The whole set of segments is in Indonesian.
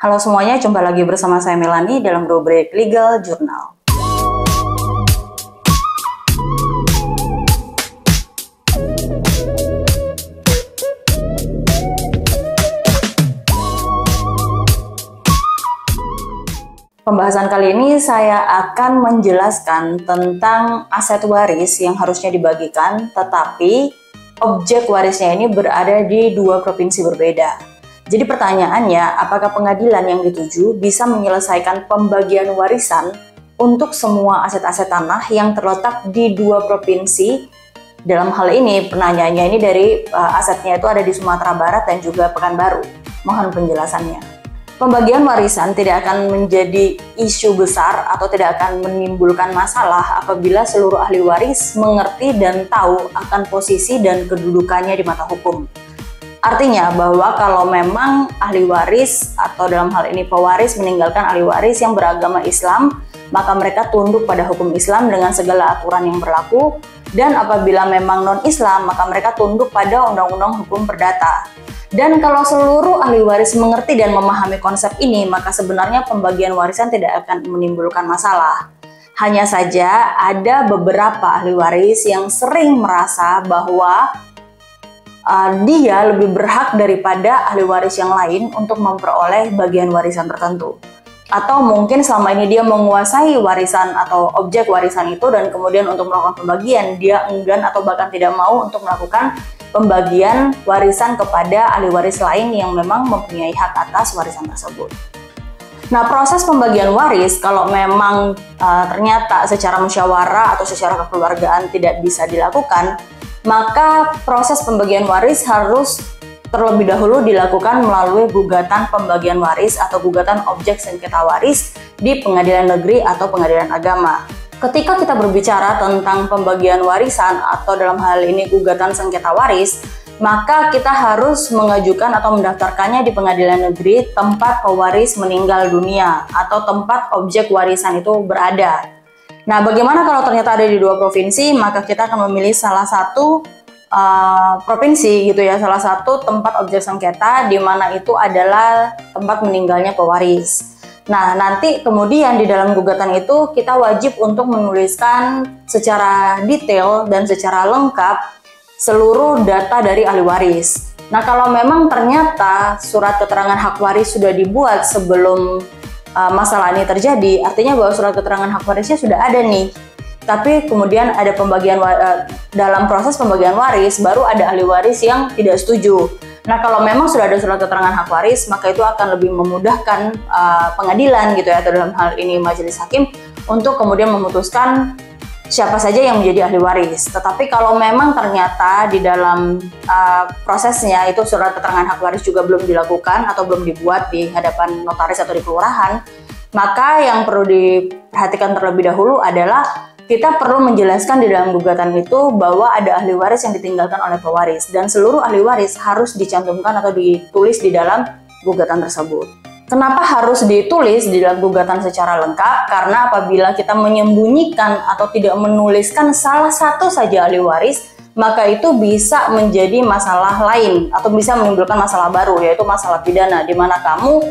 Halo semuanya, jumpa lagi bersama saya Melani dalam rubrik Legal Journal. Pembahasan kali ini saya akan menjelaskan tentang aset waris yang harusnya dibagikan, tetapi objek warisnya ini berada di dua provinsi berbeda. Jadi pertanyaannya, apakah pengadilan yang dituju bisa menyelesaikan pembagian warisan untuk semua aset-aset tanah yang terletak di dua provinsi? Dalam hal ini, penanyaannya ini dari asetnya itu ada di Sumatera Barat dan juga Pekanbaru. Mohon penjelasannya. Pembagian warisan tidak akan menjadi isu besar atau tidak akan menimbulkan masalah apabila seluruh ahli waris mengerti dan tahu akan posisi dan kedudukannya di mata hukum. Artinya bahwa kalau memang ahli waris atau dalam hal ini pewaris meninggalkan ahli waris yang beragama Islam, maka mereka tunduk pada hukum Islam dengan segala aturan yang berlaku, dan apabila memang non-Islam, maka mereka tunduk pada undang-undang hukum perdata. Dan kalau seluruh ahli waris mengerti dan memahami konsep ini, maka sebenarnya pembagian warisan tidak akan menimbulkan masalah. Hanya saja ada beberapa ahli waris yang sering merasa bahwa dia lebih berhak daripada ahli waris yang lain untuk memperoleh bagian warisan tertentu. Atau mungkin selama ini dia menguasai warisan atau objek warisan itu dan kemudian untuk melakukan pembagian, dia enggan atau bahkan tidak mau untuk melakukan pembagian warisan kepada ahli waris lain yang memang mempunyai hak atas warisan tersebut. Nah, proses pembagian waris kalau memang ternyata secara musyawarah atau secara kekeluargaan tidak bisa dilakukan, maka proses pembagian waris harus terlebih dahulu dilakukan melalui gugatan pembagian waris atau gugatan objek sengketa waris di pengadilan negeri atau pengadilan agama. Ketika kita berbicara tentang pembagian warisan atau dalam hal ini gugatan sengketa waris, maka kita harus mengajukan atau mendaftarkannya di pengadilan negeri tempat pewaris meninggal dunia atau tempat objek warisan itu berada. Nah, bagaimana kalau ternyata ada di dua provinsi, maka kita akan memilih salah satu provinsi gitu ya, salah satu tempat objek sengketa di mana itu adalah tempat meninggalnya pewaris. Nah, nanti kemudian di dalam gugatan itu kita wajib untuk menuliskan secara detail dan secara lengkap seluruh data dari ahli waris. Nah, kalau memang ternyata surat keterangan hak waris sudah dibuat sebelum masalah ini terjadi, artinya bahwa surat keterangan hak warisnya sudah ada nih. Tapi kemudian ada pembagian dalam proses pembagian waris baru ada ahli waris yang tidak setuju. Nah, kalau memang sudah ada surat keterangan hak waris, maka itu akan lebih memudahkan pengadilan gitu ya, atau dalam hal ini majelis hakim untuk kemudian memutuskan siapa saja yang menjadi ahli waris. Tetapi kalau memang ternyata di dalam prosesnya itu surat keterangan hak waris juga belum dilakukan atau belum dibuat di hadapan notaris atau di kelurahan, maka yang perlu diperhatikan terlebih dahulu adalah kita perlu menjelaskan di dalam gugatan itu bahwa ada ahli waris yang ditinggalkan oleh pewaris dan seluruh ahli waris harus dicantumkan atau ditulis di dalam gugatan tersebut. Kenapa harus ditulis di dalam gugatan secara lengkap? Karena apabila kita menyembunyikan atau tidak menuliskan salah satu saja ahli waris, maka itu bisa menjadi masalah lain atau bisa menimbulkan masalah baru, yaitu masalah pidana, di mana kamu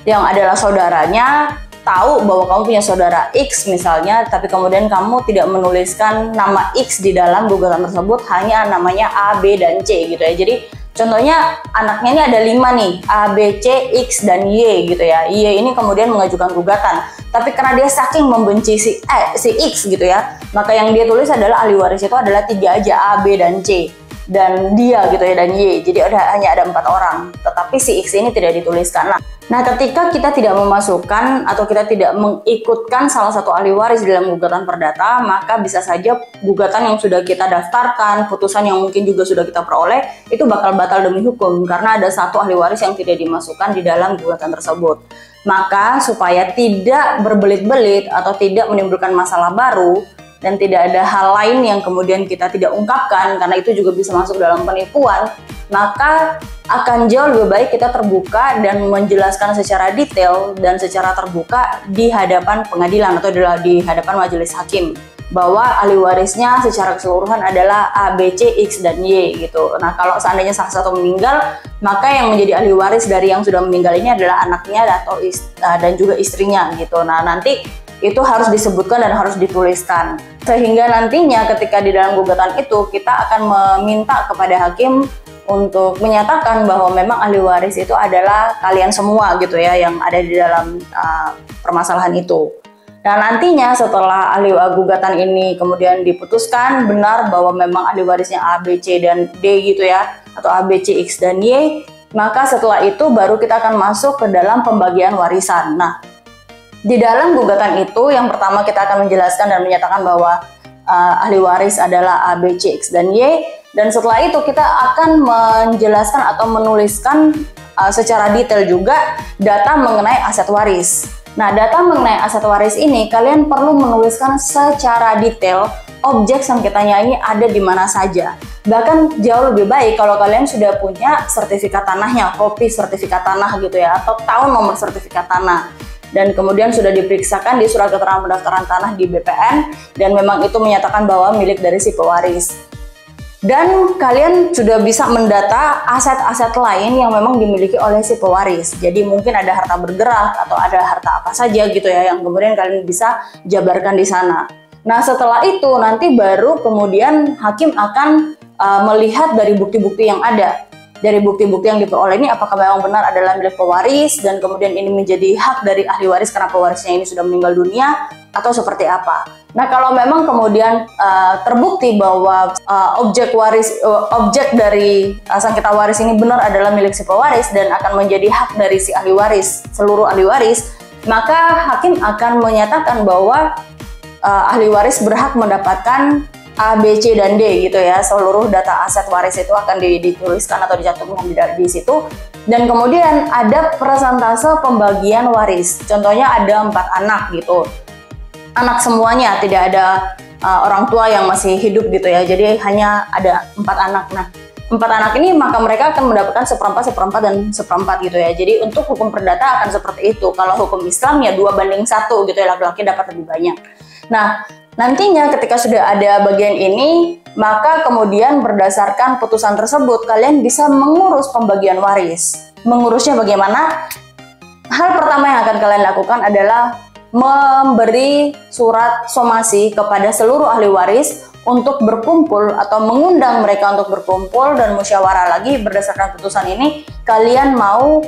yang adalah saudaranya tahu bahwa kamu punya saudara X misalnya, tapi kemudian kamu tidak menuliskan nama X di dalam gugatan tersebut, hanya namanya A, B, dan C gitu ya. Jadi contohnya anaknya ini ada 5 nih, A, B, C, X, dan Y gitu ya. Y ini kemudian mengajukan gugatan, tapi karena dia saking membenci si X gitu ya, maka yang dia tulis adalah ahli waris itu adalah 3 aja, A, B, dan C. Dan dia gitu ya, dan Y. Jadi hanya ada 4 orang, tetapi si X ini tidak dituliskan. Nah, ketika kita tidak memasukkan atau kita tidak mengikutkan salah satu ahli waris dalam gugatan perdata, maka bisa saja gugatan yang sudah kita daftarkan, putusan yang mungkin juga sudah kita peroleh, itu bakal batal demi hukum karena ada satu ahli waris yang tidak dimasukkan di dalam gugatan tersebut. Maka supaya tidak berbelit-belit atau tidak menimbulkan masalah baru, dan tidak ada hal lain yang kemudian kita tidak ungkapkan karena itu juga bisa masuk dalam penipuan, maka akan jauh lebih baik kita terbuka dan menjelaskan secara detail dan secara terbuka di hadapan pengadilan atau di hadapan majelis hakim. bahwa ahli warisnya secara keseluruhan adalah A, B, C, X, dan Y gitu. Nah, kalau seandainya salah satu meninggal, maka yang menjadi ahli waris dari yang sudah meninggal ini adalah anaknya atau dan juga istrinya gitu. Nah, nanti itu harus disebutkan dan harus dituliskan. Sehingga nantinya ketika di dalam gugatan itu kita akan meminta kepada hakim untuk menyatakan bahwa memang ahli waris itu adalah kalian semua gitu ya yang ada di dalam permasalahan itu. Nah, nantinya setelah ahli gugatan ini kemudian diputuskan benar bahwa memang ahli warisnya A, B, C, dan D gitu ya, atau A, B, C, X, dan Y, maka setelah itu baru kita akan masuk ke dalam pembagian warisan. Nah, di dalam gugatan itu yang pertama kita akan menjelaskan dan menyatakan bahwa ahli waris adalah A, B, C, X, dan Y, dan setelah itu kita akan menjelaskan atau menuliskan secara detail juga data mengenai aset waris. Nah, data mengenai aset waris ini kalian perlu menuliskan secara detail objek sengketanya ini ada di mana saja. Bahkan jauh lebih baik kalau kalian sudah punya sertifikat tanahnya, kopi sertifikat tanah gitu ya, atau tahu nomor sertifikat tanah. Dan kemudian sudah diperiksakan di surat keterangan pendaftaran tanah di BPN dan memang itu menyatakan bahwa milik dari si pewaris. Dan kalian sudah bisa mendata aset-aset lain yang memang dimiliki oleh si pewaris. Jadi mungkin ada harta bergerak atau ada harta apa saja gitu ya yang kemudian kalian bisa jabarkan di sana. Nah, setelah itu nanti baru kemudian hakim akan melihat dari bukti-bukti yang ada. Dari bukti-bukti yang diperoleh ini apakah memang benar adalah milik pewaris dan kemudian ini menjadi hak dari ahli waris karena pewarisnya ini sudah meninggal dunia atau seperti apa. Nah, kalau memang kemudian terbukti bahwa objek dari sengketa waris ini benar adalah milik si pewaris dan akan menjadi hak dari si ahli waris, seluruh ahli waris, maka hakim akan menyatakan bahwa ahli waris berhak mendapatkan A, B, C, dan D gitu ya. Seluruh data aset waris itu akan dituliskan atau dicantumkan di situ. Dan kemudian ada persentase pembagian waris. Contohnya ada 4 anak gitu. Anak semuanya, tidak ada orang tua yang masih hidup gitu ya. Jadi hanya ada 4 anak. Nah, 4 anak ini maka mereka akan mendapatkan seperempat, seperempat, dan seperempat gitu ya. Jadi untuk hukum perdata akan seperti itu. Kalau hukum Islam ya 2:1 gitu ya, laki-laki dapat lebih banyak. Nah, nantinya ketika sudah ada bagian ini, maka kemudian berdasarkan putusan tersebut kalian bisa mengurus pembagian waris. Mengurusnya bagaimana? Hal pertama yang akan kalian lakukan adalah memberi surat somasi kepada seluruh ahli waris untuk berkumpul atau mengundang mereka untuk berkumpul dan musyawarah lagi berdasarkan putusan ini kalian mau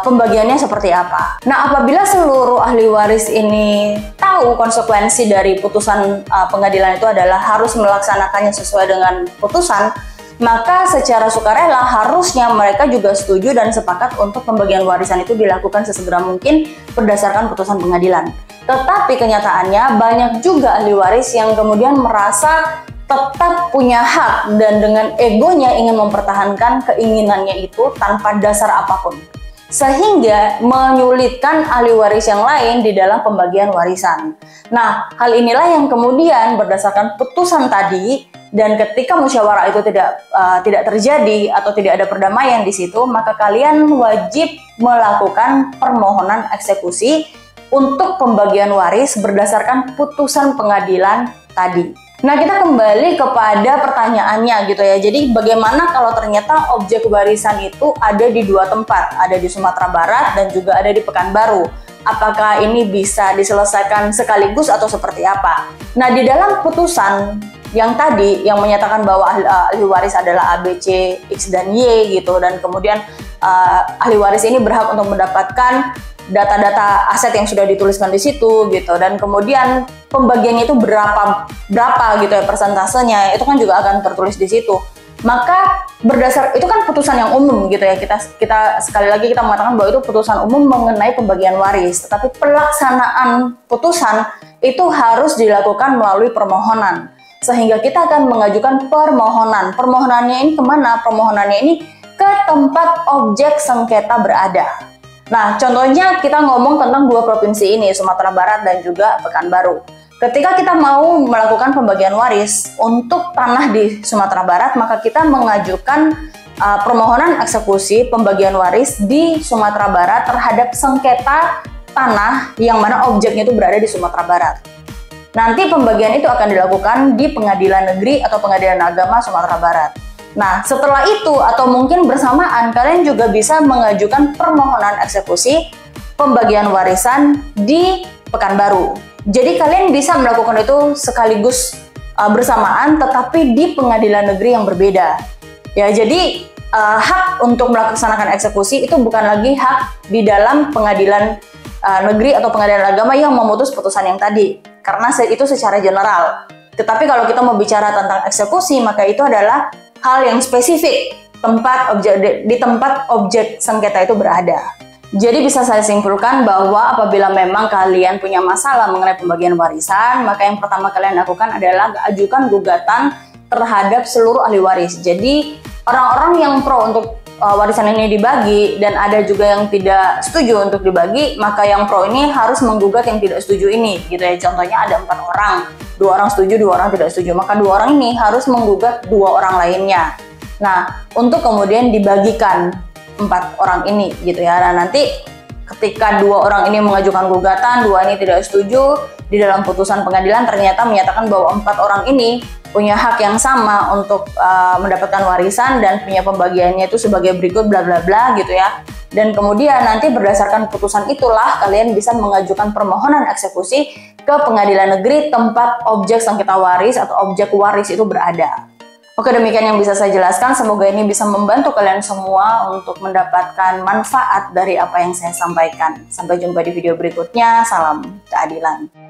pembagiannya seperti apa. Nah, apabila seluruh ahli waris ini tahu konsekuensi dari putusan pengadilan itu adalah harus melaksanakannya sesuai dengan putusan, maka secara sukarela harusnya mereka juga setuju dan sepakat untuk pembagian warisan itu dilakukan sesegera mungkin berdasarkan putusan pengadilan. Tetapi kenyataannya banyak juga ahli waris yang kemudian merasa tetap punya hak dan dengan egonya ingin mempertahankan keinginannya itu tanpa dasar apapun, sehingga menyulitkan ahli waris yang lain di dalam pembagian warisan. Nah, hal inilah yang kemudian berdasarkan putusan tadi dan ketika musyawarah itu tidak terjadi atau tidak ada perdamaian di situ, maka kalian wajib melakukan permohonan eksekusi untuk pembagian waris berdasarkan putusan pengadilan tadi. Nah, kita kembali kepada pertanyaannya gitu ya. Jadi bagaimana kalau ternyata objek warisan itu ada di 2 tempat, ada di Sumatera Barat dan juga ada di Pekanbaru. Apakah ini bisa diselesaikan sekaligus atau seperti apa? Nah, di dalam putusan yang tadi yang menyatakan bahwa ahli waris adalah A, B, C, X, dan Y gitu, dan kemudian ahli waris ini berhak untuk mendapatkan data-data aset yang sudah dituliskan di situ gitu, dan kemudian pembagiannya itu berapa gitu ya persentasenya, itu kan juga akan tertulis di situ. Maka berdasar itu kan putusan yang umum gitu ya, kita sekali lagi kita mengatakan bahwa itu putusan umum mengenai pembagian waris, tetapi pelaksanaan putusan itu harus dilakukan melalui permohonan, sehingga kita akan mengajukan permohonan. Permohonannya ini kemana? Permohonannya ini ke tempat objek sengketa berada. Nah, contohnya kita ngomong tentang 2 provinsi ini, Sumatera Barat dan juga Pekanbaru. Ketika kita mau melakukan pembagian waris untuk tanah di Sumatera Barat, maka kita mengajukan permohonan eksekusi pembagian waris di Sumatera Barat terhadap sengketa tanah yang mana objeknya itu berada di Sumatera Barat. Nanti pembagian itu akan dilakukan di Pengadilan Negeri atau Pengadilan Agama Sumatera Barat. Nah, setelah itu atau mungkin bersamaan, kalian juga bisa mengajukan permohonan eksekusi pembagian warisan di Pekanbaru. Jadi kalian bisa melakukan itu sekaligus bersamaan, tetapi di pengadilan negeri yang berbeda. Ya, jadi hak untuk melaksanakan eksekusi itu bukan lagi hak di dalam pengadilan negeri atau pengadilan agama yang memutus putusan yang tadi, karena itu secara general. Tetapi kalau kita mau bicara tentang eksekusi, maka itu adalah hal yang spesifik di tempat objek sengketa itu berada. Jadi bisa saya simpulkan bahwa apabila memang kalian punya masalah mengenai pembagian warisan, maka yang pertama kalian lakukan adalah ajukan gugatan terhadap seluruh ahli waris. Jadi orang-orang yang pro untuk warisan ini dibagi dan ada juga yang tidak setuju untuk dibagi, maka yang pro ini harus menggugat yang tidak setuju ini, gitu ya. Contohnya ada 4 orang, 2 orang setuju, 2 orang tidak setuju, maka 2 orang ini harus menggugat 2 orang lainnya. Nah, untuk kemudian dibagikan 4 orang ini, gitu ya. Nah, nanti ketika 2 orang ini mengajukan gugatan, 2 ini tidak setuju, di dalam putusan pengadilan ternyata menyatakan bahwa 4 orang ini punya hak yang sama untuk mendapatkan warisan dan punya pembagiannya itu sebagai berikut bla bla bla, gitu ya. Dan kemudian nanti berdasarkan putusan itulah kalian bisa mengajukan permohonan eksekusi ke pengadilan negeri tempat objek sengketa waris atau objek waris itu berada. Oke, demikian yang bisa saya jelaskan. Semoga ini bisa membantu kalian semua untuk mendapatkan manfaat dari apa yang saya sampaikan. Sampai jumpa di video berikutnya. Salam keadilan.